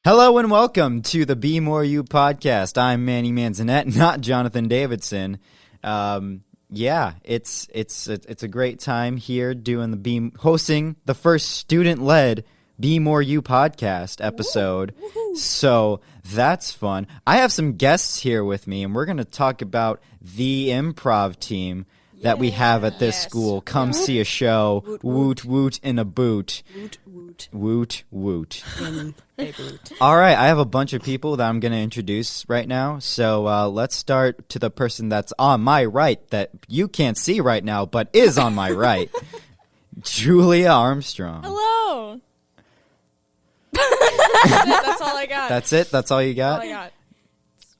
Hello and welcome to the Be More You podcast. I'm Manny Manzanet, not Jonathan Davidson. It's a great time here hosting the first student-led Be More You podcast episode. Woo-hoo. So that's fun. I have some guests here with me, and we're going to talk about the improv team that we have at this school. Come see a show. Woot, woot, woot in a boot. Woot, woot. Woot, woot. In a boot. All right, I have a bunch of people that I'm going to introduce right now. So let's start to the person that's on my right that you can't see right now, but is on my right. Julia Armstrong. Hello. That's all I got. That's it? That's all you got? All I got.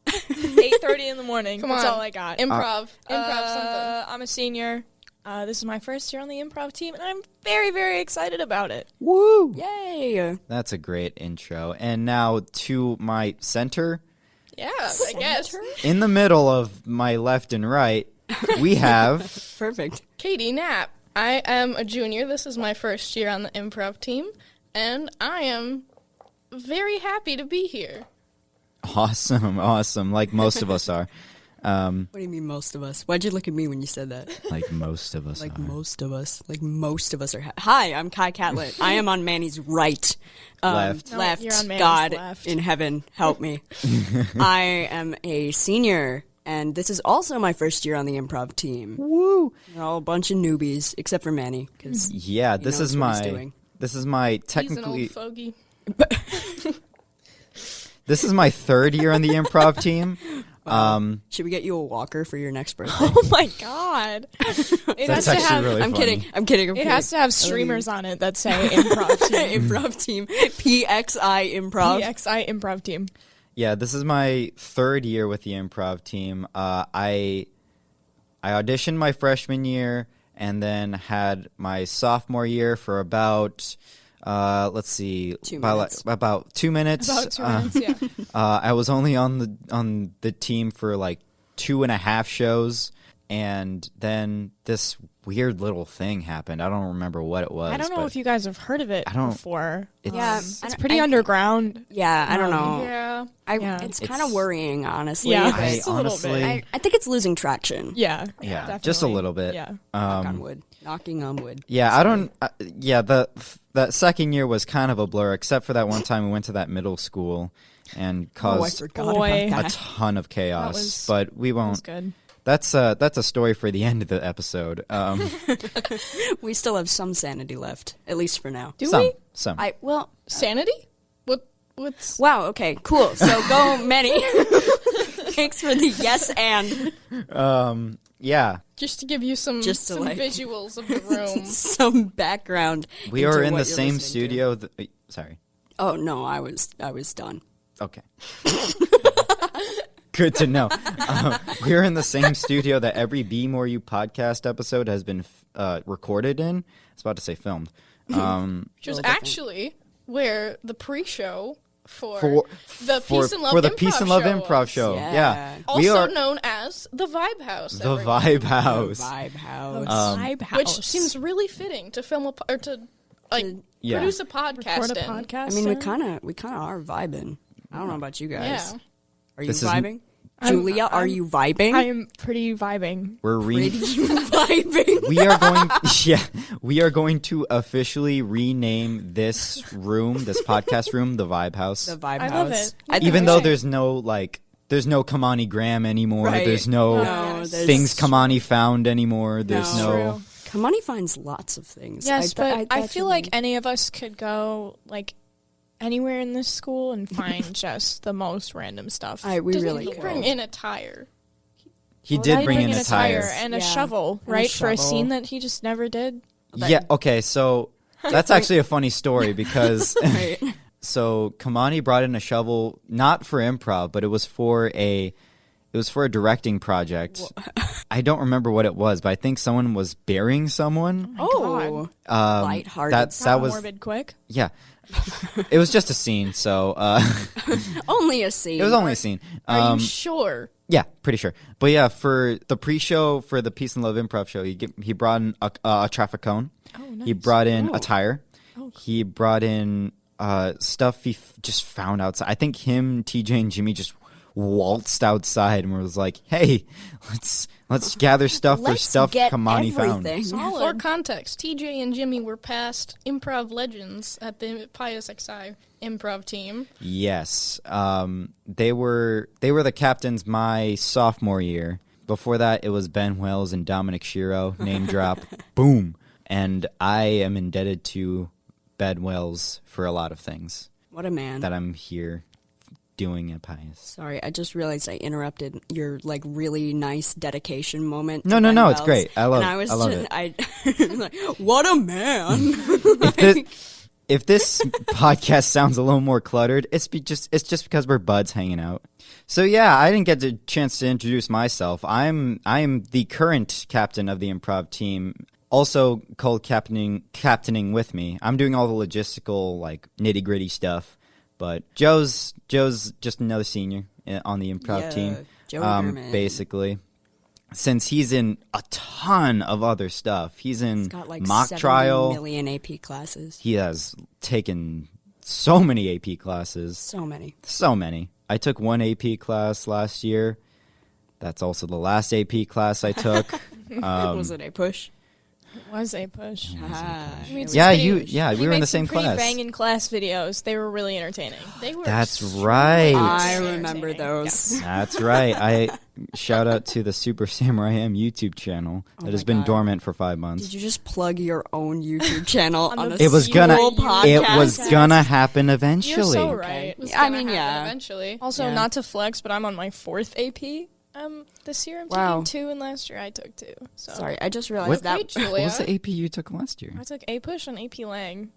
8:30 in the morning. Come That's on. all I got. Improv something. I'm a senior. This is my first year on the improv team, and I'm very, very excited about it. Woo! Yay! That's a great intro. And now to my center, Yeah, I guess. in the middle of my left and right, we have... Perfect. Katie Knapp. I am a junior. This is my first year on the improv team, and I am very happy to be here. Awesome, like most of us are. What do you mean most of us? Why'd you look at me when you said that? Like most of us Like are. most of us. Like most of us are. Hi, I'm Kai Catlett. I am on Manny's right. Left. No, Left. you're on Manny's God left. in heaven, help me. I am a senior, and this is also my first year on the improv team. Woo! We're all a bunch of newbies, except for Manny, because Yeah, this is knows what he's my... doing. This is my He's an technically... old fogey. This is my third year on the improv team. should we get you a walker for your next birthday? Oh my god! It That's has to actually have. really I'm funny. kidding. It has to have streamers on it that say improv team. Improv team. PXI Improv. PXI improv team. Yeah, this is my third year with the improv team. I auditioned my freshman year and then had my sophomore year for about... let's see, 2 about, minutes. about 2 minutes. About 2 minutes, yeah. I was only on the team for like 2.5 shows, and then this weird little thing happened. I don't remember what it was. I don't know but if you guys have heard of it I don't- before. Yeah, It's pretty underground. Yeah, I don't know. Yeah. Yeah. It's kind of worrying, honestly. Yeah, but just a little honestly- bit. I think it's losing traction. Yeah, Yeah, just a definitely. little bit. Yeah. Knocking on wood. Yeah, I don't. That second year was kind of a blur, except for that one time we went to that middle school and Oh, I caused forgot Boy. about a that. ton of chaos. was- but we That was won't. good. That's a story for the end of the episode. We still have some sanity left, at least for now. Do we? Some. Sanity? What's... Wow. Okay. Cool. So go, Manny. Thanks for the yes and Yeah, Just to give you some Just to, like- visuals of the room. some background. we into are in what the you're same listening to. studio. Sorry. Oh no, I was done. Okay. Good to know. We're in the same studio that every Be More You podcast episode has been recorded in. I was about to say filmed. Which was Well, definitely. actually where the pre-show for the for Peace and Love the Improv Peace and Love show Improv was. show. Yeah. Yeah. Also We are known as the Vibe House. the everyone. Vibe House. Vibe house. Vibe house. Which seems really fitting to film or to Yeah. produce a podcast Record a in. podcast. I mean, we in? kind of are vibing. I don't know about you guys. Yeah. Are you This is- vibing? Julia, are you vibing? I am pretty vibing. We're vibing. we are going we are going to officially rename this room, this podcast room, the Vibe House. The Vibe I House. love it. Even though Okay. there's no Kamani Graham anymore. Right. There's no there's- things Kamani found anymore. There's no Kamani finds lots of things. Yes, but I bet feel you like mean- any of us could go like anywhere in this school and find just the most random stuff. we Doesn't really he could. bring in a tire? He did I'd bring in a a tire. and a Yeah, shovel, and a right? For a shovel. scene that he just never did. Yeah, okay, so that's actually a funny story because Right. so Kamani brought in a shovel not for improv, but it was for a directing project. I don't remember what it was, but I think someone was burying someone. Oh, lighthearted. That was morbid quick. yeah. It was just a scene, so only a scene. it was only a scene. Are you sure? Yeah, pretty sure. But yeah, for the pre-show for the Peace and Love Improv show, he brought in a traffic cone. Oh, nice. He brought in a tire. Oh, cool. He brought in stuff he just found outside. I think him, TJ, and Jimmy just waltzed outside and was like, "Hey, let's gather stuff for Let's stuff get Kamani found." everything. For context, TJ and Jimmy were past improv legends at the Pius XI improv team. Yes, they were the captains my sophomore year. Before that, it was Ben Wells and Dominic Shiro. Name drop, boom. And I am indebted to Ben Wells for a lot of things What a man. that I'm here doing at Pius. Sorry, I just realized I interrupted your like really nice dedication moment. No, to no, Ben no, it's Wells, great. I love and it. I love it. I like, what a man. If this podcast sounds a little more cluttered, it's just because we're buds hanging out. So yeah, I didn't get the chance to introduce myself. I am the current captain of the improv team, also called captaining with me. I'm doing all the logistical like nitty gritty stuff, but Joe's just another senior on the improv team. Joey German. Basically. Since he's in a ton of other stuff. He's in He's got like mock 70 trial. million AP classes. He has taken so many AP classes. So many. So many. I took one AP class last year. That's also the last AP class I took. Was it a push? It was a push. Ah, We made Yeah, some we pretty- were in made the same some pretty class. banging class videos. They were really entertaining. They were That's extremely right. I Entertaining. remember those. That's right. I shout out to the Super Samurai M YouTube channel that has my been God. dormant for 5 months. Did you just plug your own YouTube channel On on the a It was gonna school it podcast? was gonna happen eventually. You're so Okay. right. It was I gonna mean, happen yeah. eventually. Also, Yeah. not to flex, but I'm on my 4th AP this year. I'm Wow. taking 2, and last year I took 2. So Sorry, I just realized What- that. Great, What Julia. was the AP you took last year? I took A push and AP Lang.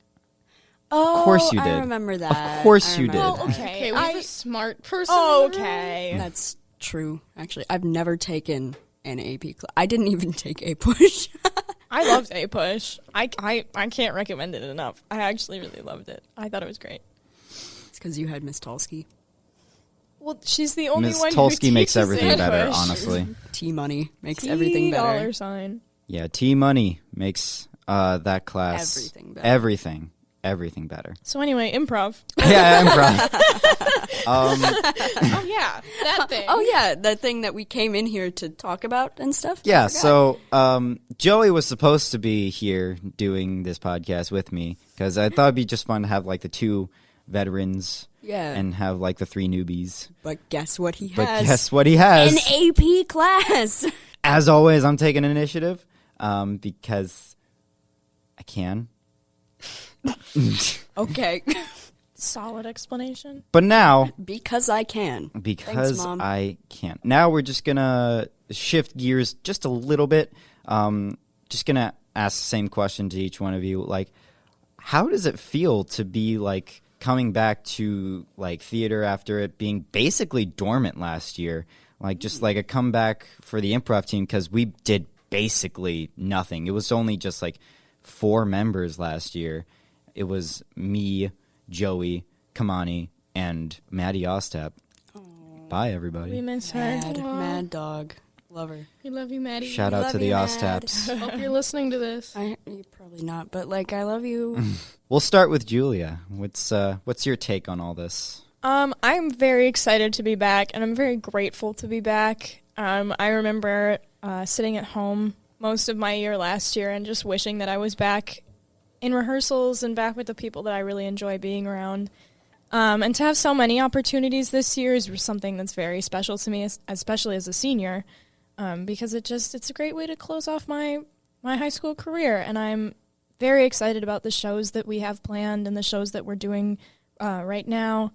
Oh, course you I did. remember that. Of course I you remember did. Well, that. okay. Okay, we have I- a smart person. Oh, in the room. okay. That's true. Actually, I've never taken an AP class. I didn't even take a push. I loved A push. I can't recommend it enough. I actually really loved it. I thought it was great. It's because you had Miss Tulsky. Well, she's the only Miss one who Tulsky makes teaches everything A better, push. honestly. T Money makes everything better. Dollar sign. Yeah, T Money makes that class everything better. So anyway, improv. Yeah, improv. Oh yeah, that thing. Oh yeah, that thing that we came in here to talk about and stuff. Yeah, I forgot. so Joey was supposed to be here doing this podcast with me because I thought it'd be just fun to have like the 2 veterans Yeah. and have like the 3 newbies. But guess what he But has? guess what he has? An AP class. As always, I'm taking initiative because I can. Okay. Solid explanation. But now, Because I can. because Thanks, Mom. I can't. Now we're just gonna shift gears just a little bit. Just gonna ask the same question to each one of you. Like, how does it feel to be like coming back to like theater after it being basically dormant last year? Like just like a comeback for the improv team because we did basically nothing. It was only just like 4 members last year. It was me, Joey, Kamani, and Maddie Ostap. Bye, everybody. We miss her. Mad dog. Love her. We love you, Maddie. Shout out love to the you, Mad. Ostaps. Hope you're listening to this. You're probably not, but like I love you. We'll start with Julia. What's your take on all this? I'm very excited to be back, and I'm very grateful to be back. I remember sitting at home most of my year last year and just wishing that I was back in rehearsals and back with the people that I really enjoy being around. And to have so many opportunities this year is something that's very special to me, especially as a senior, because it's a great way to close off my high school career. And I'm very excited about the shows that we have planned and the shows that we're doing right now.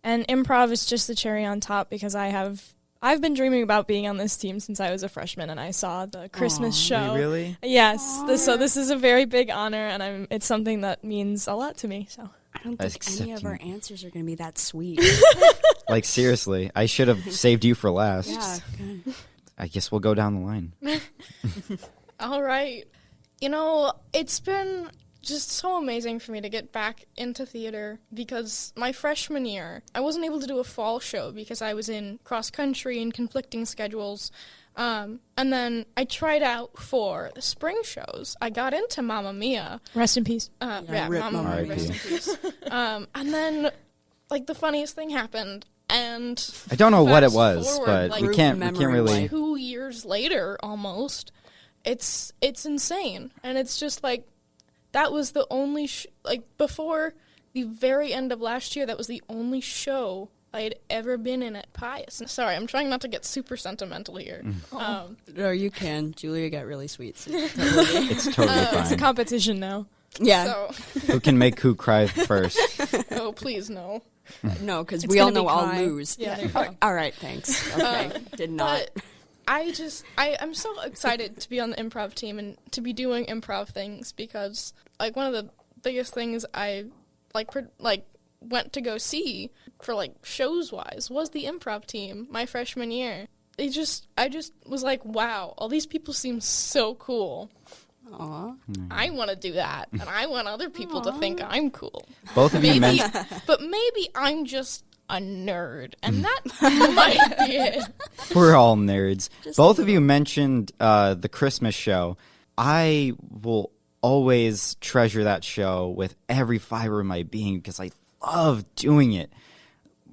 And improv is just the cherry on top because I've been dreaming about being on this team since I was a freshman, and I saw the Christmas show. Really? Yes, so this is a very big honor, and it's something that means a lot to me. So I don't think any of our Accepting. answers are going to be that sweet. Like seriously, I should have saved you for last. Yeah. Good. I guess we'll go down the line. All right. You know, it's been just so amazing for me to get back into theater because my freshman year, I wasn't able to do a fall show because I was in cross-country and conflicting schedules. And then I tried out for the spring shows. I got into Mamma Mia. Rest in peace. Mamma Mia, rest in peace. And then, like, the funniest thing happened, and I don't know what it was, forward, but like, we can't really. 2 years later, almost, it's insane, and it's just like that was the only before the very end of last year. That was the only show I had ever been in at Pius. Sorry, I'm trying not to get super sentimental here. No, you can. Julia got really sweet. So It's totally fine. It's a competition now. yeah. So, Who can make who cry first? oh, please, no. No, because It's we all gonna know be I'll Kai. lose. Yeah, there you go. All right, thanks. Okay, did not. But I'm so excited to be on the improv team and to be doing improv things because, like, one of the biggest things I, went to go see for, like, shows-wise was the improv team my freshman year. I just was like, wow, all these people seem so cool. Aw. I want to do that, and I want other people to think I'm cool. Both of you mentioned. But maybe I'm just a nerd, and that might be it. We're all nerds. Both of you mentioned the Christmas show. I will always treasure that show with every fiber of my being because I love doing it.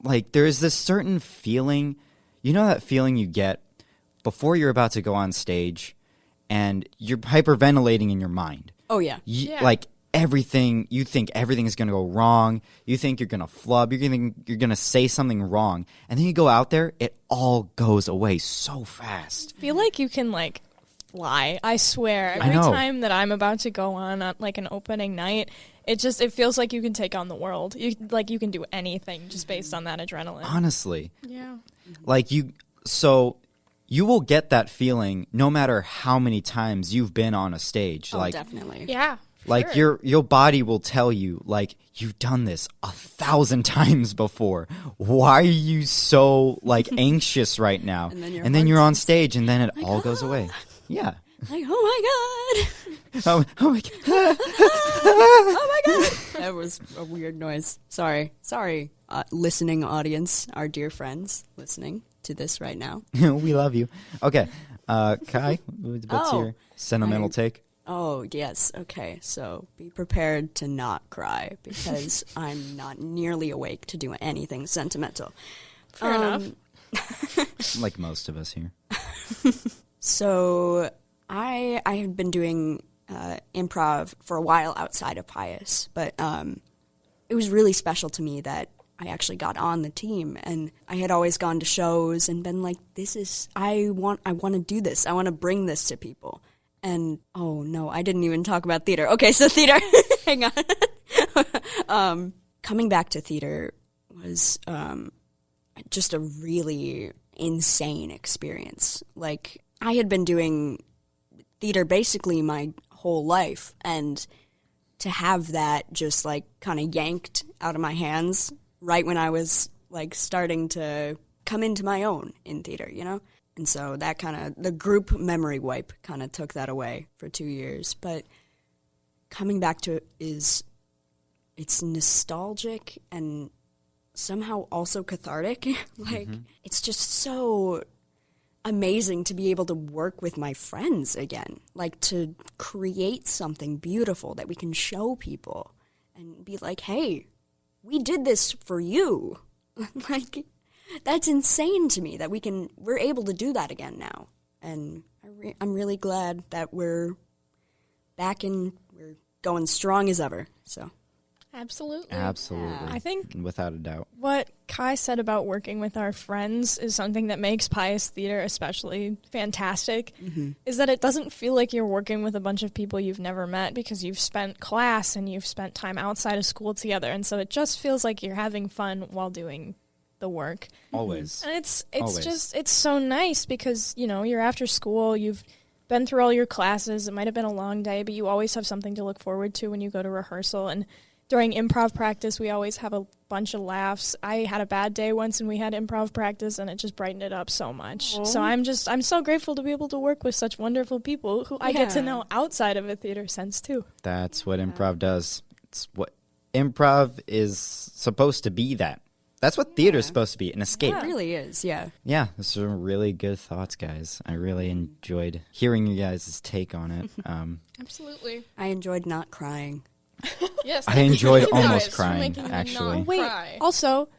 Like, there's this certain feeling, you know that feeling you get before you're about to go on stage and you're hyperventilating in your mind. Oh, yeah. Yeah. Like, everything, you think everything is going to go wrong. You think you're going to flub. You're going to say something wrong. And then you go out there, it all goes away so fast. I feel like you can, like, fly. I swear. I Every know. time that I'm about to go on like, an opening night, it feels like you can take on the world. You can do anything just based on that adrenaline. Honestly. Yeah. Like, you will get that feeling no matter how many times you've been on a stage. Oh, like, definitely. Yeah. like sure. your body will tell you, like, you've done this 1,000 times before. Why are you so, like, anxious right now? And then your you're on heart's stage, and then it all goes away. Yeah. Like, oh my god. Oh my god. Oh my god. That was a weird noise. Sorry, listening audience, our dear friends listening to this right now. We love you. Okay. Kai, what's your sentimental take? Oh, yes. Okay. So be prepared to not cry because I'm not nearly awake to do anything sentimental. Fair enough. Like most of us here. So I had been doing improv for a while outside of Pius, but it was really special to me that I actually got on the team, and I had always gone to shows and been like, I want to do this. I want to bring this to people. And, oh no, I didn't even talk about theater. Okay, so theater, hang on. Coming back to theater was just a really insane experience. Like, I had been doing theater basically my whole life, and to have that just, like, kind of yanked out of my hands right when I was, like, starting to come into my own in theater, you know? And so that kind of, the group memory wipe kind of took that away for 2 years. But coming back to it it's nostalgic and somehow also cathartic. Like, it's just so amazing to be able to work with my friends again. Like, to create something beautiful that we can show people and be like, hey, we did this for you. Like, that's insane to me that we're able to do that again now. And I'm really glad that we're back and we're going strong as ever. So Absolutely. Absolutely. I think without a doubt. what Kai said about working with our friends is something that makes Pius Theater especially fantastic, is that it doesn't feel like you're working with a bunch of people you've never met because you've spent class and you've spent time outside of school together. And so it just feels like you're having fun while doing the work. Always. And it's Always. just, it's so nice because, you know, you're after school, you've been through all your classes, it might have been a long day, but you always have something to look forward to when you go to rehearsal. And during improv practice, we always have a bunch of laughs. I had a bad day once and we had improv practice and it just brightened it up so much. So I'm so grateful to be able to work with such wonderful people who I get to know outside of a theater sense too. That's what improv does. It's what improv is supposed to be. That's what theater is supposed to be, an escape. It really is, yeah. Yeah, those are really good thoughts, guys. I really enjoyed hearing you guys' take on it. Absolutely. I enjoyed not crying. Yes. I enjoyed thank you almost guys for crying, making me actually. not Wait, cry. also,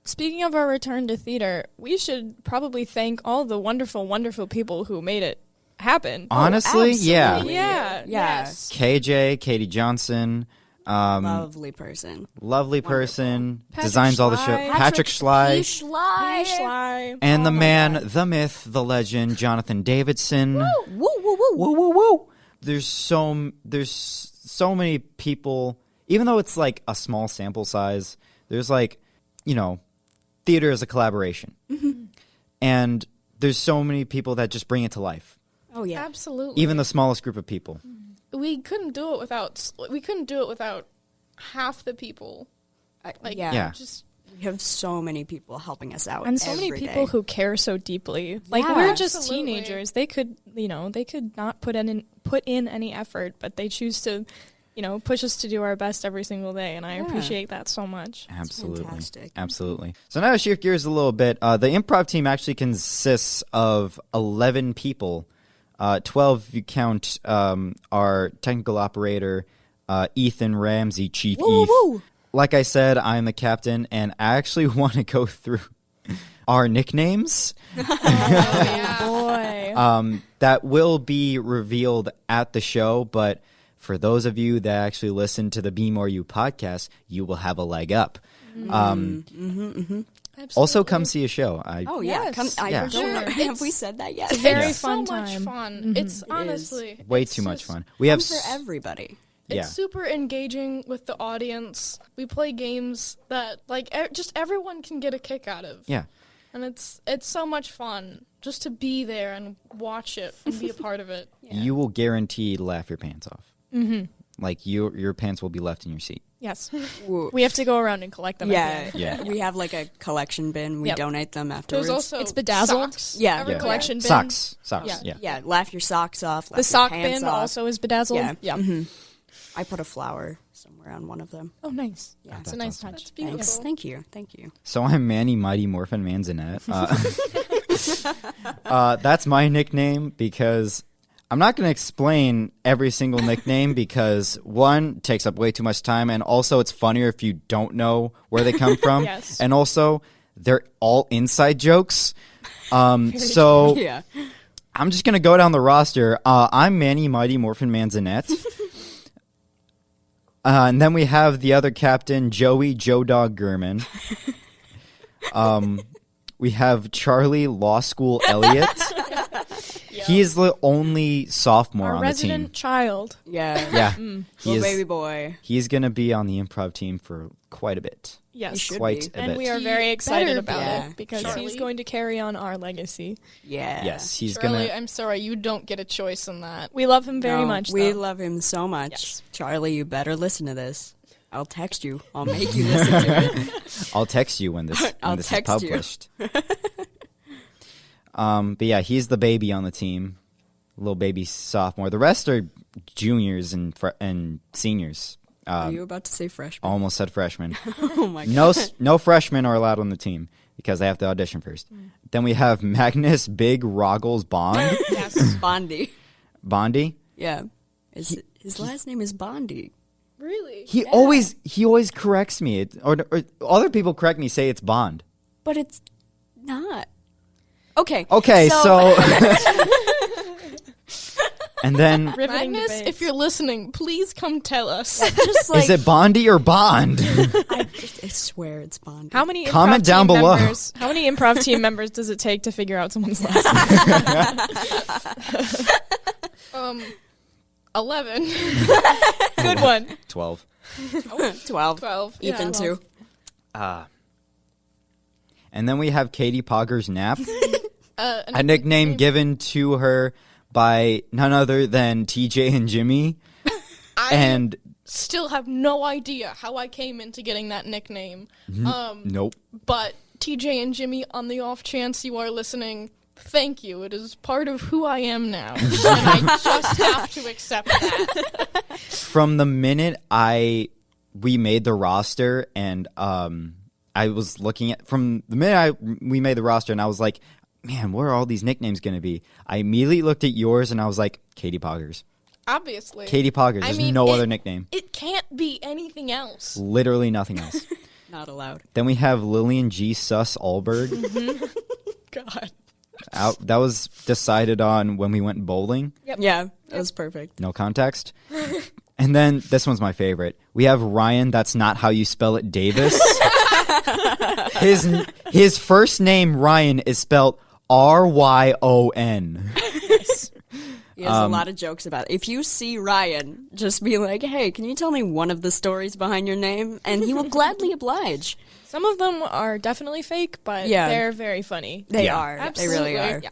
speaking of our return to theater, we should probably thank all the wonderful, wonderful people who made it happen. Honestly, yeah. absolutely. Yeah. Yes. KJ, Katie Johnson, Lovely person. lovely person, Patrick designs all the show. Schley. Patrick Schley. Schley. Schley. And the Oh my man, God. the myth, the legend, Jonathan Davidson. Woo, woo, woo. Woo, woo, woo. There's so many people, even though it's like a small sample size, there's like, theater is a collaboration. And there's so many people that just bring it to life. Oh, yeah. Absolutely. Even the smallest group of people. we couldn't do it without half the people. Yeah. Just We have so many people helping us out. And so many every people day. who care so deeply. Like Yeah. we're just Absolutely. teenagers. They could not put in any effort, but they choose to, push us to do our best every single day, and I Yeah. appreciate that so much. Absolutely. fantastic. Absolutely. So now to shift gears a little bit, the improv team actually consists of 11 people. 12 if you count our technical operator, Ethan Ramsey, Chief Woo, Eth. woo. Like I said, I'm the captain, and I actually want to go through our nicknames Boy. that will be revealed at the show, but for those of you that actually listen to the Be More You podcast, you will have a leg up. Also, come see a show. Oh, yeah. Yes. Come, I Yeah. don't know. Sure. Have we said that yet? very Yeah. fun so much time. fun. It's honestly Way it's too much just- fun. We have For everybody. It's yeah. super engaging with the audience. We play games that just everyone can get a kick out of. Yeah. And it's so much fun just to be there and watch it and be a part of it. You will guarantee to laugh your pants off. Mm-hmm. Like your pants will be left in your seat. Yes. Woo. We have to go around and collect them. Yeah. At the end. Yeah. We have like a collection bin. We Yep. donate them There's afterwards. also It's bedazzled. socks. Yeah. everywhere. Collection bin. Socks. Yeah. Yeah. Yeah, laugh your socks off. Laugh The your sock pants bin off. also is bedazzled. Yeah. Yeah. I put a flower somewhere on one of them. Oh, nice. Yeah. It's a That's nice awesome. touch. That's beautiful. Thanks. Thank you. Thank you. So I'm Manny Mighty Morphin Manzanet. That's my nickname because I'm not going to explain every single nickname because one, it takes up way too much time, and also it's funnier if you don't know where they come from. Yes. And also, they're all inside jokes. So Yeah. I'm just going to go down the roster. I'm Manny Mighty Morphin Manzanet. And then we have the other captain, Joey Joe Dog Gurman. We have Charlie Law School Elliott. He is the only sophomore Our on the resident team. child. Yeah. Yeah, Little he baby is. boy. He's going to be on the improv team for quite a bit. Yes. should Quite be. a And bit. we are very excited better about be. it because Charlie. he's going to carry on our legacy. Yeah. Yes, he's Charlie, gonna. I'm sorry, you don't get a choice in that. We love him very No, much. We though. love him so much. Yes. Charlie, you better listen to this. I'll text you. I'll make you listen to it. I'll text you when this I'll is text you. published. But yeah, he's the baby on the team, little baby sophomore. The rest are juniors and seniors. Are you about to say freshman? Almost said freshmen. Oh my god. No freshmen are allowed on the team because they have to audition first. Then we have Magnus Big Roggles Bond. Yes. Bondi. Bondy. Yeah. His last name is Bondi. Really? He always corrects me. Or other people correct me, say it's Bond. But it's not. Okay. Okay, so and then Riveting Magnus, debates. if you're listening, please come tell us. just like is it Bondy or Bond? I swear it's Bondi. How many Comment improv down team below. members? How many improv team members does it take to figure out someone's last name? 11. Good one. 12. 12. 12. Ethan Yeah. too. And then we have Katie Pogger's Nap, And a nickname given to her by none other than TJ and Jimmy. And still have no idea how I came into getting that nickname. Nope. But TJ and Jimmy, on the off chance you are listening, thank you. It is part of who I am now. And I just have to accept that. From the minute we made the roster, and I was looking at from the minute we made the roster, and I was like, man, what are all these nicknames going to be? I immediately looked at yours, and I was like, Katie Poggers. Obviously. Katie Poggers. There's no other nickname. It can't be anything else. Literally nothing else. Not allowed. Then we have Lillian G. Suss Allberg. God. That was decided on when we went bowling. Yep. Yeah, that was perfect. No context. And then this one's my favorite. We have Ryan. That's not how you spell it. Davis. His first name Ryan is spelled Ryon. He has a lot of jokes about it. If you see Ryan, just be like, hey, can you tell me one of the stories behind your name? And he will gladly oblige. Some of them are definitely fake, but they're very funny. They are. Absolutely. They really are. Yeah.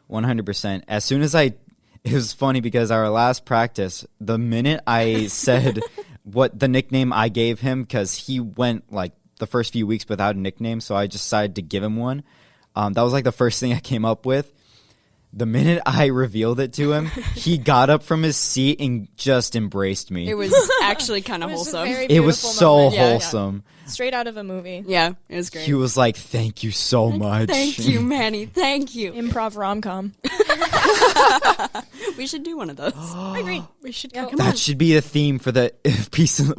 100%. As soon as it was funny because our last practice, the minute I said what the nickname I gave him, because he went like the first few weeks without a nickname, so I decided to give him one. That was like the first thing I came up with. The minute I revealed it to him, he got up from his seat and just embraced me. It was actually kind of wholesome. It was so wholesome. Yeah. Straight out of a movie. Yeah, it was great. He was like, thank you so much. Thank you, Manny. Thank you. Improv rom-com. We should do one of those. I agree. We should go. That should be a theme for the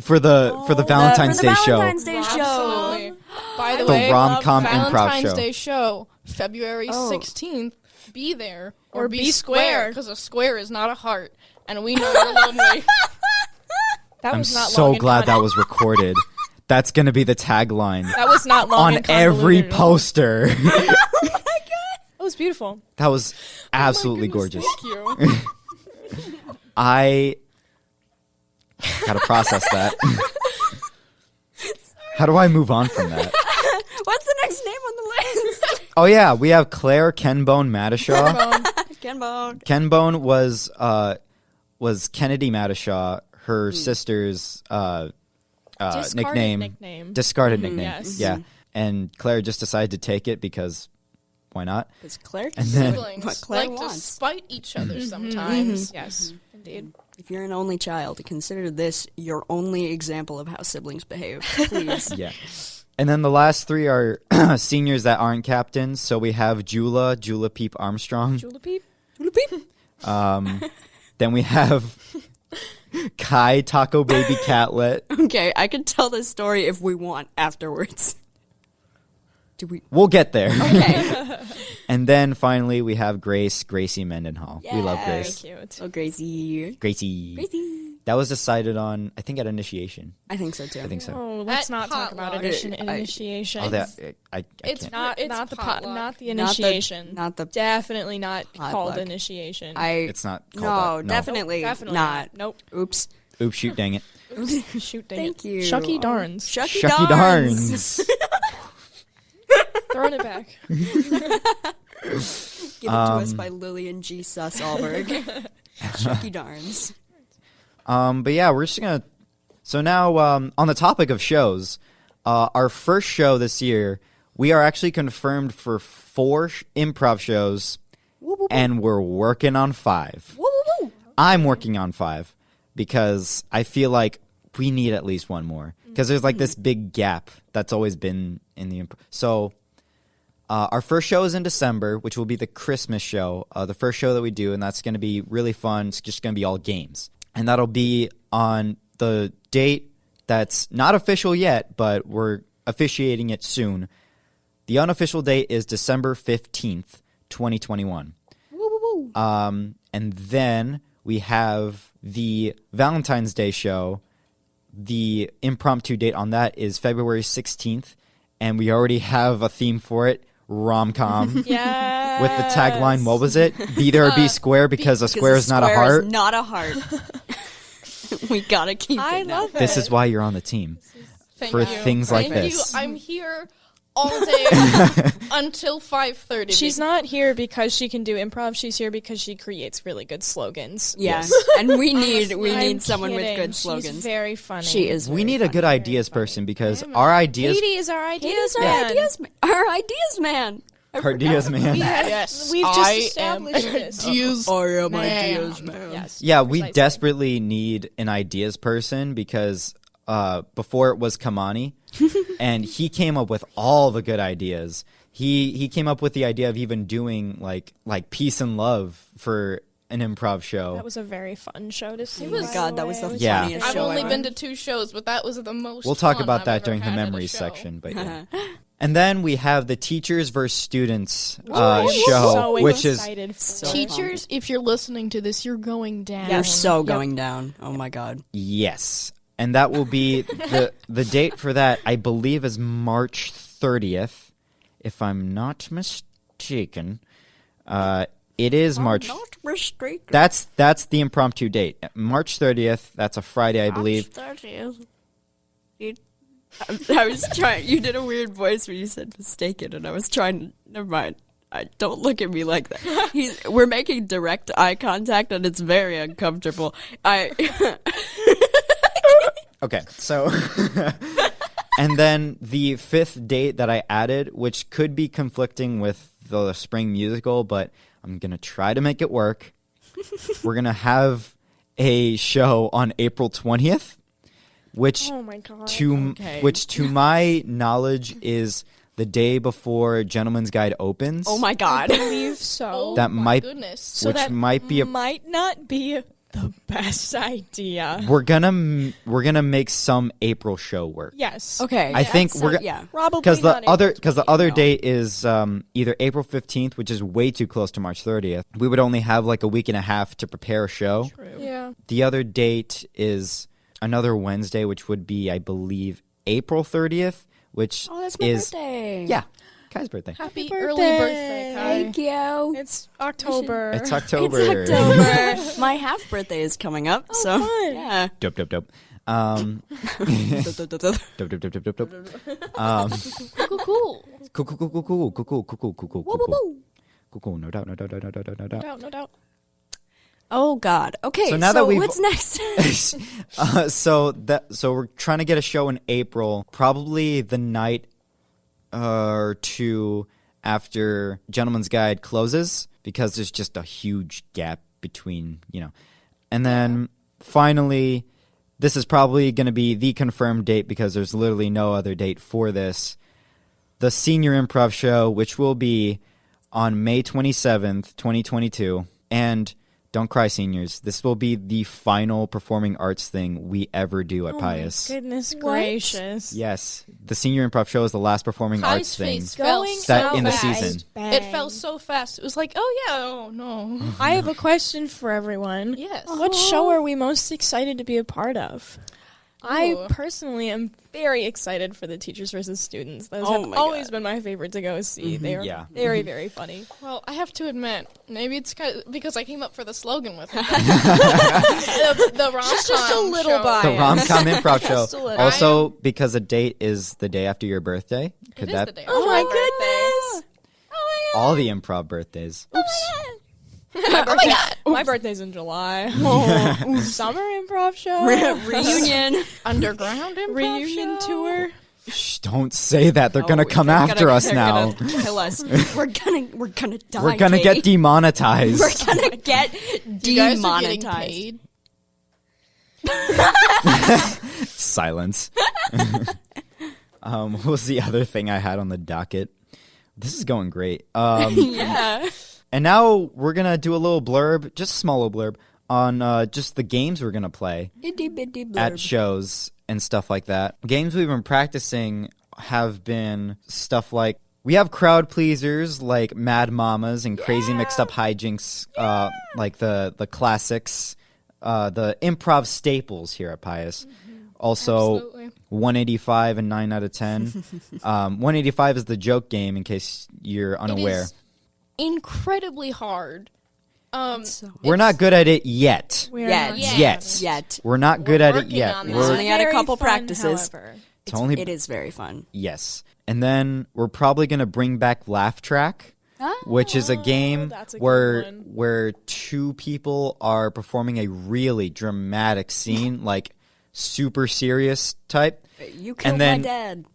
for the Valentine's Day show. Valentine's Day show. Absolutely. By the The way, rom-com improv Valentine's show. Day show, February 16th. Be there or be square, square. because a square is not a heart, and we know you're lonely. That I'm was not so long and glad that convoluted. was recorded. That's going to be the tagline That was not long on and convoluted every at all. poster. It was beautiful. That was absolutely gorgeous. Thank you. I gotta process that. How do I move on from that? What's the next name on the list? Oh yeah, we have Claire Kenbone Madishaw. Kenbone. Kenbone was Kennedy Madishaw, her sister's Discarded nickname. Discarded nickname. Yes. Yeah, and Claire just decided to take it because why not? Because Claire And then- Siblings what Claire like to wants. spite each other sometimes. Yes, indeed. If you're an only child, consider this your only example of how siblings behave. Please. Yeah. And then the last three are seniors that aren't captains. So we have Jula Peep Armstrong. Julep? Then we have Kai Taco Baby Catlet. Okay, I could tell this story if we want afterwards. Do we? We'll get there. Okay. And then finally we have Gracie Mendenhall. We love Yes. Grace. Cute. Oh, Gracie. Gracie. Gracie. That was decided on, I think, at initiation. I think so too. I think so. Oh, let's At not talk about potluck. initiation. Oh, that I It's can't. not It's not the potluck. not the Not the- initiation. not the definitely not called potluck. initiation. It's not No, called that. definitely, Definitely not. Nope. Oops. Oops, shoot, dang it. Shoot, dang Thank it. you. Shucky darns. Shucky, Shucky darns. darns. Throwing it back. Given to us by Lillian G. Suss Allberg. Shucky darns. But yeah, we're just gonna. So now, on the topic of shows, our first show this year, we are actually confirmed for 4 improv shows, Woo, woo, woo. and we're working on 5. Woo, woo, woo. I'm working on 5 because I feel like we need at least one more because there's like this big gap that's always been in the improv. So. Our first show is in December, which will be the Christmas show, the first show that we do, and that's going to be really fun. It's just going to be all games. And that'll be on the date that's not official yet, but we're officiating it soon. The unofficial date is December 15th, 2021. Woo, woo, woo. And then we have the Valentine's Day show. The impromptu date on that is February 16th, and we already have a theme for it. Rom-com. Yeah. With the tagline, what was it? Be there or be square because a square is not a heart. Is not a heart. We gotta keep I it now. love it. This is why you're on the team. Thank For you. things like Thank this. You. I'm here all day until 5:30. She's not here because she can do improv. She's here because she creates really good slogans. Yeah, and we need I'm someone with kidding. good slogans. She's very funny. She is. We very need a funny. good ideas person because our ideas. Katie is our ideas Katie's our man. ideas, our ideas man. I Our ideas, man. Yes, We've just I established am this. ideas I am man. ideas man. Yes. Yeah, we precisely. desperately need an ideas person because before it was Kamani, and he came up with all the good ideas. He came up with the idea of even doing like peace and love for an improv show. That was a very fun show to see. Oh my God, that was the Yeah. funniest I've show only ever. been to 2 shows, but that was the most. We'll talk fun about I've that ever during the had at a memories show. section, but yeah. And then we have the teachers versus students show, So which is excited for. Teachers, if you're listening to this, you're going down. You're so going down. Oh my God. yes, and that will be the date for that. I believe is March 30th, if I'm not mistaken. It is March. Not restricted. That's the impromptu date, March 30th. That's a Friday, I believe. I was trying. You did a weird voice when you said mistaken, and I was trying. Never mind. Don't look at me like that. We're making direct eye contact, and it's very uncomfortable. Okay, so and then the 5th date that I added, which could be conflicting with the spring musical, but I'm gonna try to make it work. We're gonna have a show on April 20th, which Oh my god. which to my knowledge is the day before Gentleman's Guide opens. Oh my God. I believe so. Oh That my might- goodness. So which that might be a might not be the best idea. we're gonna make some April show work. Yes. Okay. I think we're yeah. Probably because the not other able to because the be, other no. date is either April 15th, which is way too close to March 30th. We would only have like a week and a half to prepare a show. Yeah. The other date is another Wednesday, which would be, I believe, April 30th, which Oh, that's my is birthday. yeah, Kai's birthday. Happy birthday. early birthday, Kai. Thank you. It's October. It's October. It's October. My half birthday is coming up. so fun. yeah. Dope, dope, dope. Dope, dope, dope, dope, dope, dope. Cool, cool. Cool, cool, cool, cool, cool, cool, cool, cool, cool, cool, cool, cool, cool. No doubt, no doubt, no doubt, no doubt, no doubt. No doubt. Oh God. Okay. So now that we've- what's next? So we're trying to get a show in April, probably the night or two after Gentleman's Guide closes, because there's just a huge gap between, and then finally, this is probably going to be the confirmed date because there's literally no other date for this. The Senior Improv Show, which will be on May 27th, 2022, and don't cry, seniors. This will be the final performing arts thing we ever do at Pius. Goodness gracious. Yes, the Senior Improv Show is the last performing Kai's arts thing. face fell Going so That in the fast. season. Bang. It fell so fast. It was like, oh yeah, oh no. I have a question for everyone. Yes. What show are we most excited to be a part of? I Ooh. personally am very excited for the Teachers versus Students. Those Oh have my always God. been my favorite to go see. They are Yeah. very, very funny. Well, I have to admit, maybe it's because I came up for the slogan with it. the rom-com Just a little show. bias. The rom-com improv show. Just a little. Also, because the date is the day after your birthday. It is the day. Oh my birthday. goodness! All the improv birthdays. My birthday's in July. Summer improv show. Reunion. Underground improv Reunion show? tour. Shh, don't say that. They're gonna Oh, come they're after gonna- us they're now. gonna kill us. We're gonna die. We're gonna get Katie. demonetized. We're gonna get You guys are getting demonetized. paid. Silence. What was the other thing I had on the docket? This is going great. Yeah. And now we're gonna do a little blurb, just a small little blurb, on just the games we're gonna play Itty bitty blurb. at shows and stuff like that. Games we've been practicing have been stuff like, we have crowd pleasers like Mad Mamas and Crazy Mixed Up Hijinks, like the classics, the improv staples here at Pius. Also, Absolutely. 185 and 9 out of 10. 185 is the joke game, in case you're unaware. It is incredibly hard. We're not good at it yet. We're Yet. not- Yeah. Yet. Yet. We're not good at it working yet. on this. We're Only had a Very couple fun, practices. however. It is very fun. Yes. And then we're probably going to bring back Laugh Track, which is a game that's a good where one. where two people are performing a really dramatic scene, like super serious type. You killed then- my dad.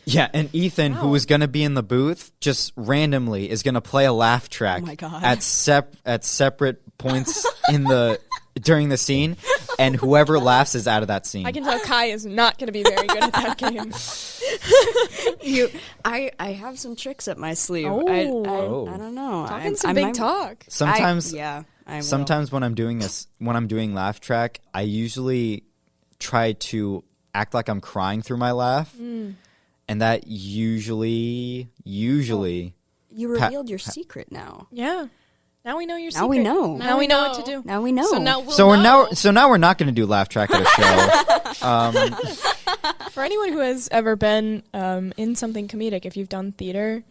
Yeah, and Ethan, who is going to be in the booth, just randomly is going to play a laugh track Oh my God. at separate points during the scene, and whoever laughs is out of that scene. I can tell Kai is not going to be very good at that game. I have some tricks up my sleeve. Oh. I don't know. Talking some big talk. Sometimes, I will. sometimes when I'm doing laugh track, I usually try to act like I'm crying through my laugh, and that usually. You revealed your secret now. Yeah. Now we know your secret. Now we know. Now we know what to do. Now we know. So now we'll So know. now we're not going to do laugh track at a show. For anyone who has ever been in something comedic, if you've done theater,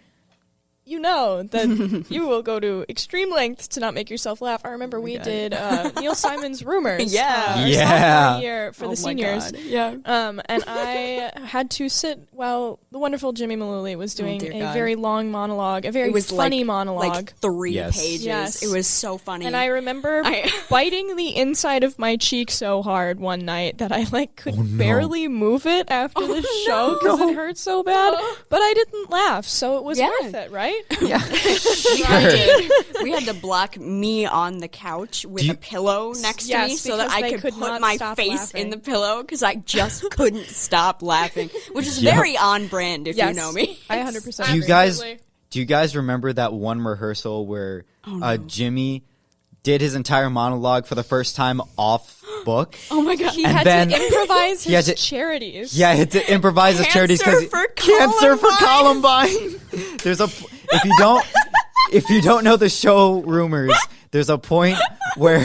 you know that you will go to extreme lengths to not make yourself laugh. I remember we did Neil Simon's Rumors our sophomore year for the seniors. Yeah. And I had to sit while the wonderful Jimmy Malooly was doing dear a God. very long monologue, a very It was funny like, monologue. Like 3 Yes. pages. Yes. It was so funny. And I remember biting the inside of my cheek so hard one night that I could barely move it after the show because it hurt so bad. But I didn't laugh, so it was Yeah. worth it, right? Yeah. we had to block me on the couch with a pillow next to me Yes, so that because I they could could put not my stop face laughing. in the pillow because I just couldn't stop laughing, which is Yep. very on brand if Yes. you know me. I 100% Do you agree. guys Absolutely. do you guys remember that one rehearsal where no. Jimmy did his entire monologue for the first time off book? Oh my God. He And had then- to improvise he had his to- charities. Yeah, he had to improvise his charities Cancer because for Cancer for Columbine. There's if you don't know the show Rumors, there's a point where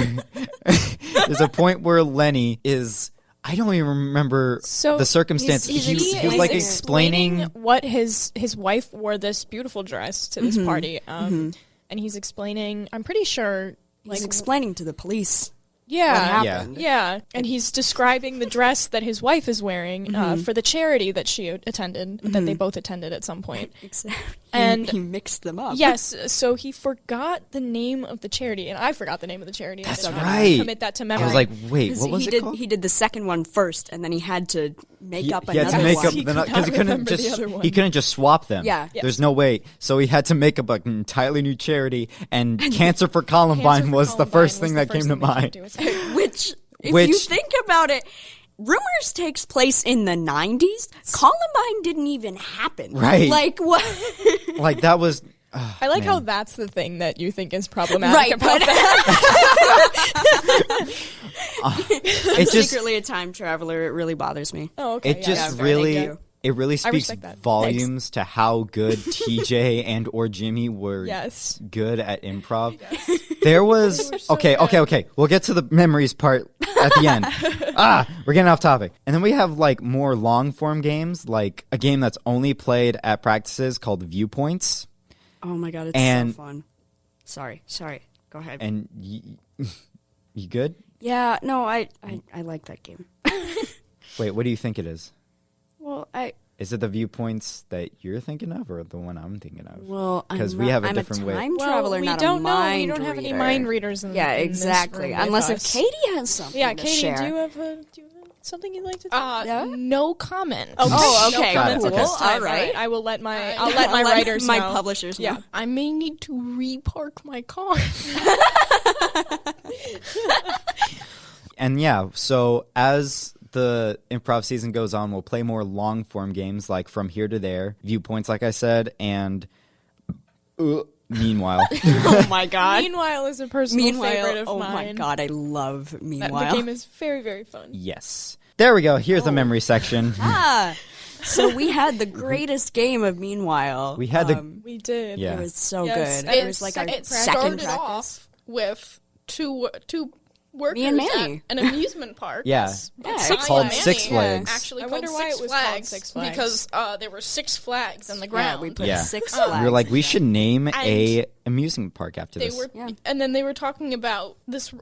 Lenny is. I don't even remember So the circumstances. he's He was explaining- like explaining. what his wife wore this beautiful dress to this party, and he's explaining. I'm pretty sure, He's explaining to the police yeah, what Yeah. happened. yeah, and he's describing the dress that his wife is wearing for the charity that she attended, that they both attended at some point. Except And- he mixed them up. Yes, so he forgot the name of the charity, and I forgot the name of the charity. That's I did not right. Commit that to I memory. was like, wait, 'Cause what was he it did, called? He did the second one first, and then he had to make up He had another to make one. up He could because not he couldn't remember the just other one. he couldn't just swap them. Yeah. Yes. There's no way. So he had to make up an entirely new charity, and Cancer for Columbine Cancer for was the Columbine first was thing the that came first to thing they mind. came to. Which, if Which- you think about it, Rumors takes place in the 90s. Columbine didn't even happen. Right. Like, what? Like that was. I like man. how that's the thing that you think is problematic Right, about but that. It just secretly a time traveler. It really bothers me. Oh, okay. it yeah, just yeah, really thank you. it really speaks respect that. volumes to how good TJ and or Jimmy were Yes. good at improv. There was so okay. We'll get to the memories part at the end. We're getting off topic. And then we have like more long form games, like a game that's only played at practices called Viewpoints. Oh my God, it's And- so fun. Sorry. Go ahead. And you good? Yeah, no, I like that game. Wait, what do you think it is? Well, Is it the Viewpoints that you're thinking of, or the one I'm thinking of? because we have a different way. time Well, traveler, we not don't a know. mind We don't have any reader. mind readers in Yeah, in this exactly. room with Unless if us. Katie has something. Yeah, to Katie, share. do you have something you'd like to do? Yeah? No comment. Oh, okay, Got it, cool. okay. All right. I will let my I'll I'll let my writers my know. publishers know. Yeah. I may need to repark my car. And yeah, so as the improv season goes on, we'll play more long form games like From Here to There, Viewpoints, like I said, and Meanwhile. Oh my God. Meanwhile is a personal favorite of oh mine. my God, I love The Meanwhile. game is very, very fun. Yes. There we go. Here's the memory section. So we had the greatest game of Meanwhile. We had the We did. Yeah. It was so Yes, good. and It was like our it second started practice. off with two workers Me and at Manny. an amusement park. Yeah. Yeah, It's called Six Flags. Actually I called wonder why Six it was called Flags Six Flags. because there were 6 flags on the Yeah, ground. we put Yeah. 6 flags. We were like, in we there. should name a amusement park after They this. were, Yeah. and then they were talking about this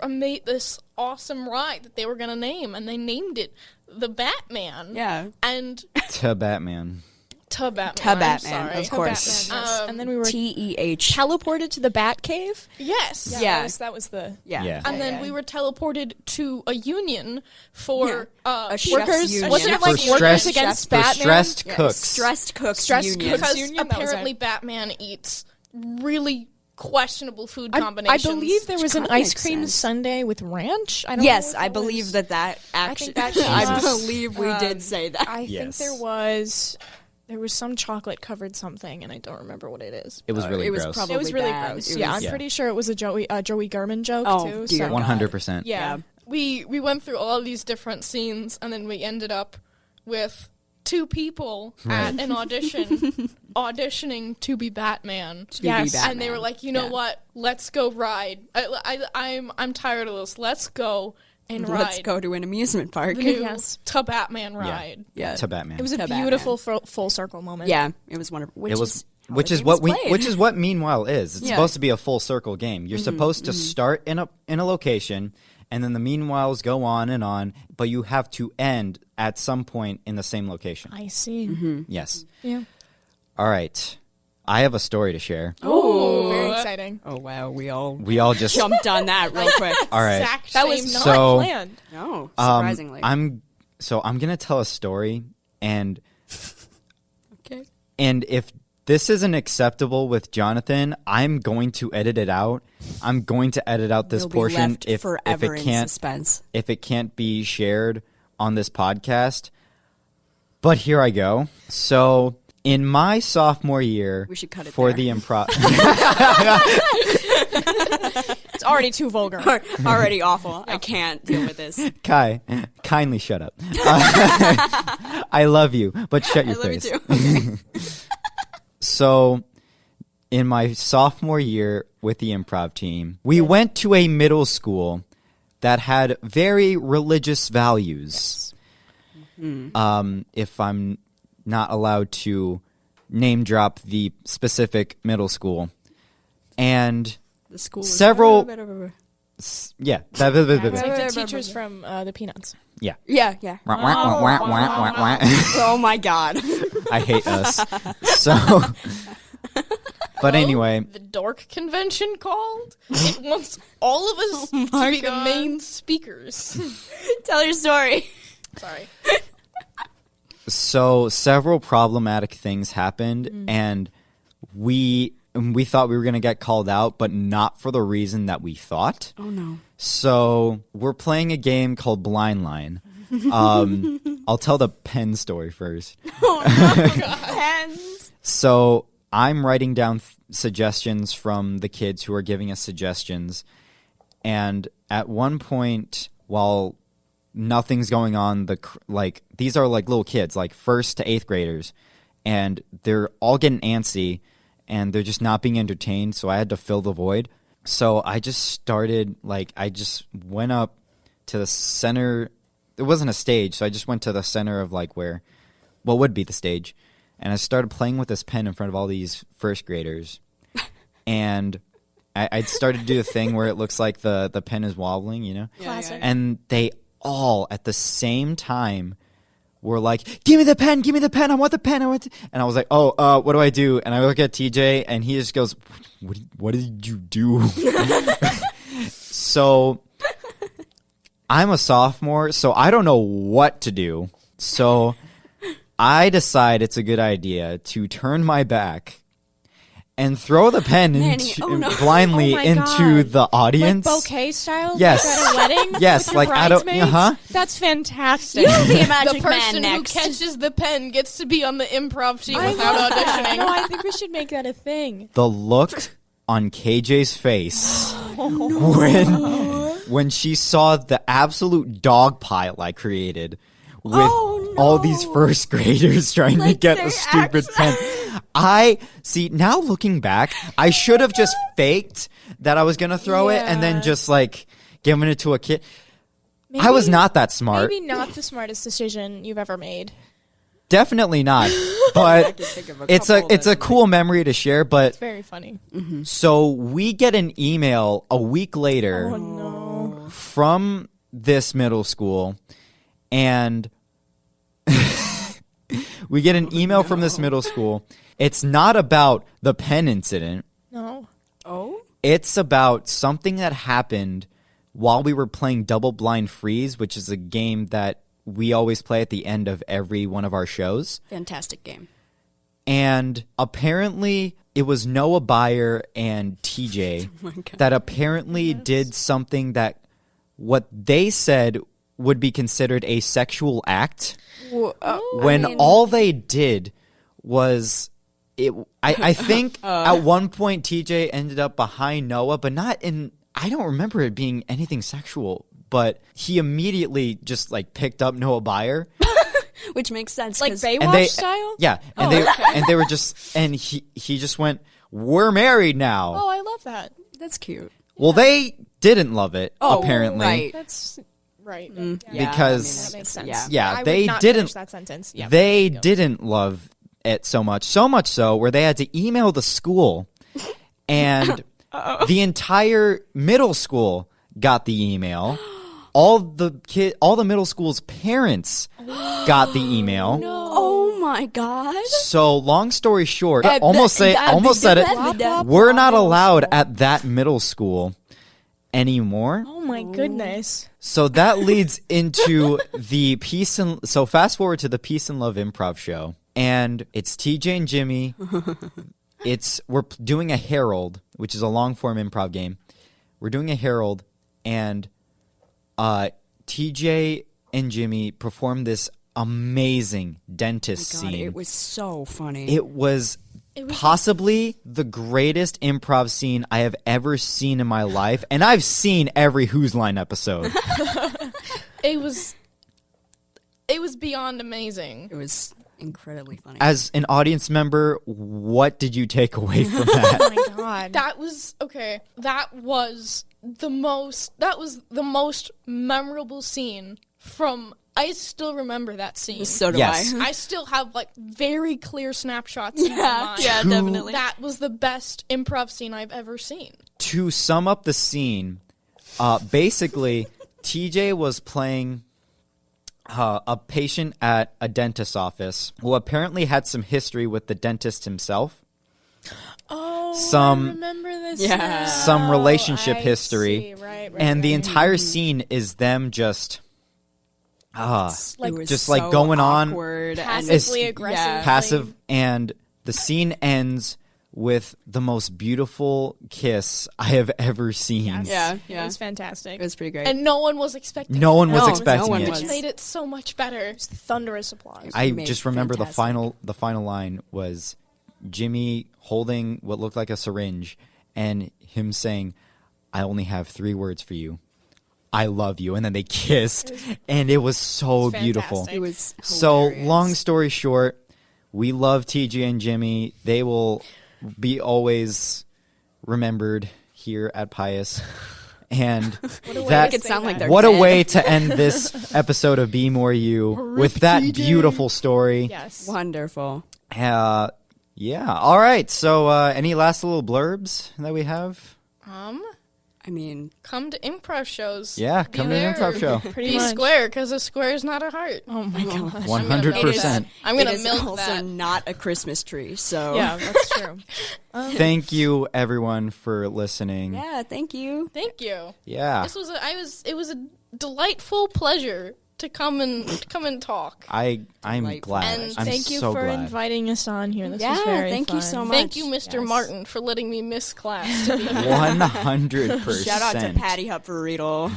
this awesome ride that they were gonna name, and they named it the Batman. Yeah. And To Batman. to Batman. To I'm Batman, sorry. of course. Batman, yes. And then we were TEH. teleported to the Bat Cave. Yes. Yeah. That was the. Yeah. Yeah. And then we were teleported to a union for A chef's workers. union. Wasn't it For like stressed- workers against for Batman? stressed Yeah, cooks. Stressed cooks Stressed union. cooks. Because Union, that was apparently it. Batman eats really questionable food I combinations. believe there was an kinda ice makes cream sense. sundae with ranch. I don't Yes, know if I it believe was. that actually. that came I up. believe we did say that. I Yes. think there was some chocolate covered something, and I don't remember what it is. It was really it was gross. probably It was really bad. gross. It Yeah, was- I'm pretty sure it was a Joey Gurman joke Oh, too. dear So. God. 100%. Yeah. we went through all these different scenes, and then we ended up with 2 people at an audition auditioning to be Batman. To be Yes. Batman. And they were like, you know Yeah. what? Let's go ride. I'm tired of this. Let's go and ride. Let's go to an amusement park. The new Yes. to Batman ride. Yeah. To Batman. It was a To beautiful full circle moment. Yeah, it was wonderful. It was, how which the is game what was played. which is what Meanwhile is. It's Yeah. supposed to be a full circle game. You're supposed to start in a location, and then the meanwhiles go on, but you have to end at some point in the same location. I see. Yes. Yeah. All right. I have a story to share. Oh, very exciting. Oh wow, we all We all just jumped on that real quick. all right. Exact That same was not So- planned. No, surprisingly. I'm gonna tell a story, and okay. if this isn't acceptable with Jonathan, I'm going to edit it out. I'm going to edit out this We'll be portion left if forever it in can't suspense. if it can't be shared on this podcast. But here I go. So in my sophomore year, We should cut it for there. the improv. It's already too vulgar. Already awful. I can't deal with this. Kai, kindly shut up. I love you, but shut your I love you face. too. So, in my sophomore year with the improv team, we went to a middle school that had very religious values. If I'm not allowed to name drop the specific middle school. And The school was Several- yeah. yeah. It's like the teachers from the Peanuts. Yeah. Yeah, yeah. Oh my god. I hate us. So, but anyway, The dork convention called. It wants all of us to be the God. main speakers. Tell your story. Sorry. so several problematic things happened, and we thought we were going to get called out, but not for the reason that we thought. Oh no. So we're playing a game called Blind Line. I'll tell the pen story first. Pens. So I'm writing down suggestions from the kids who are giving us suggestions. And at one point, while nothing's going on, these are like little kids, like 1st to 8th graders, and they're all getting antsy and they're just not being entertained. So I had to fill the void. So I just started, I just went up to the center. It wasn't a stage, so I just went to the center of what would be the stage. And I started playing with this pen in front of all these 1st graders. And I started to do a thing where it looks like the pen is wobbling, you know? Classic. And they all, at the same time, were like, give me the pen, I want the pen, And I was like, what do I do? And I look at TJ, and he just goes, what did you do? So I'm a sophomore, so I don't know what to do. So I decide it's a good idea to turn my back and throw the pen Manny, blindly Oh my into God. the audience. Like bouquet style? Yes. Like at a wedding? Yes, With your like, I don't- bridesmaids? uh-huh. That's fantastic. You'll be a The magic man person who next. catches the pen gets to be on the improv team I without love that. auditioning. No, I think we should make that a thing. The look on KJ's face when she saw the absolute dog pile I created with Oh, all these no. 1st graders trying to Like, get they a stupid actually- pen. I see now looking back, I should have just faked that I was gonna throw it and then Yeah. just giving it to a kid. I was not that smart. Maybe not the smartest decision you've ever made. Definitely not. But it's a cool memory to share. But It's very funny. so we get an email a week later Oh no. from this middle school, and we get an email from this middle school. It's not about the pen incident. No. Oh? It's about something that happened while we were playing Double Blind Freeze, which is a game that we always play at the end of every one of our shows. Fantastic game. And apparently it was Noah Byer and TJ that apparently did something that what they said would be considered a sexual act when all they did was I think at one point TJ ended up behind Noah, but not in, I don't remember it being anything sexual, but he immediately just like picked up Noah Byer. Which makes sense. Like 'cause- Baywatch style? Yeah, and they were just, and he just went, "We're married now." Oh, I love that. That's cute. Well, they didn't love it apparently. Right. That's right. Yeah, Because- That makes sense. Yeah. Yeah, I would they not didn't. finish that sentence. Yeah. They didn't love it so much so where they had to email the school, and the entire middle school got the email. All the middle school's parents got the email. Oh my god. So long story short, Uh, almost th- said it. that- We're not allowed at that middle school anymore. Oh my goodness. So that leads into the so fast forward to the Peace and Love improv show, and it's TJ and Jimmy. We're doing a Herald, which is a long form improv game. We're doing a Herald, and TJ and Jimmy performed this amazing dentist God, scene. it was so funny. It was possibly the greatest improv scene I have ever seen in my life, and I've seen every Who's Line episode. It was beyond amazing. It was incredibly funny. As an audience member, what did you take away from Oh that? my god. That was okay. That was the most memorable scene from. I still remember that scene. So do Yes. I. I still have like very clear snapshots in my Yeah, mind. yeah, definitely. That was the best improv scene I've ever seen. To sum up the scene, basically, TJ was playing a patient at a dentist's office who apparently had some history with the dentist himself. Oh, Some- I remember this. Yeah. now. Some relationship I history. see. Right, And the right. entire scene is them just like It was just, like, so going on awkward and passively It's- aggressive. yeah. passive, and the scene ends with the most beautiful kiss I have ever seen. Yes. Yeah, It yeah. was fantastic. It was pretty great. And no one was expecting No one it, was No, expecting no one it. was. which made it so much better. Thunderous applause. I made just remember fantastic. the final line was Jimmy holding what looked like a syringe and him saying, "I only have 3 words for you. I love you." And then they kissed, and it was so It's beautiful. fantastic. It was So hilarious. long story short, we love TJ and Jimmy. They will be always remembered here at Pius. And that Make it sound like they're what a dead. way to end this episode of Be More You with that beautiful story. Yes. Wonderful. Yeah. All right. So any last little blurbs that we have? I mean, Come to improv shows. Yeah, Be come to an there. improv show. Pretty Be much. square, because a square is not a heart. Oh my god. 100%. I'm gonna it is milk also that. not a Christmas tree. So Yeah, that's true. Thank you everyone for listening. yeah, thank you. Thank you. Yeah. It was a delightful pleasure to come and talk. I'm Delightful. glad. And I'm Thank you so for glad. inviting us on here. This Yeah, was very thank you fun. so much. Thank you, Mr. Yes. Martin, for letting me miss class. To be here. 100%. Shout out to Patty Hupfereedle.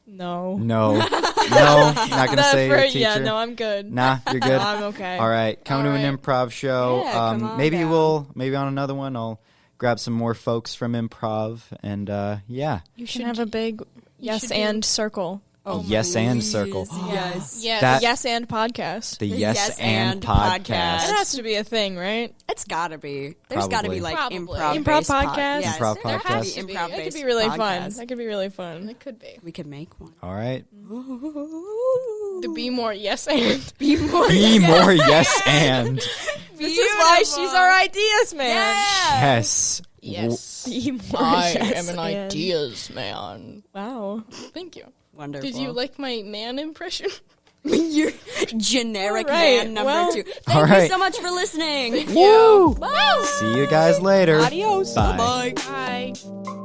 No. No, not gonna say your teacher. Yeah, no, I'm good. Nah, you're good. I'm okay. All right, come to an improv show. Yeah, come on maybe down. maybe on another one I'll grab some more folks from improv, and yeah. You should have a big yes should do- and circle. yes and circle. Yes. Yeah, That- the Yes and podcast. The The yes, Yes and and podcast. That has to be a thing, right? It's gotta be. There's gotta be Probably. like Probably. improv Improv podcast? Yes, Improv there podcast. has to be That improv could be really fun. That could be really fun. It could be. We could make one. All right. To be more yes and. Be more. Be more yes and. This is why she's our ideas man. Yes. Yes. Be more I yes am an and. ideas man. Wow. Thank you. Wonderful. Did you like my man impression? Your generic All right, man number well- 2. All Thank right. you so much for listening. Woo! Wow. See you guys later. Adios. Bye. Bye. Bye.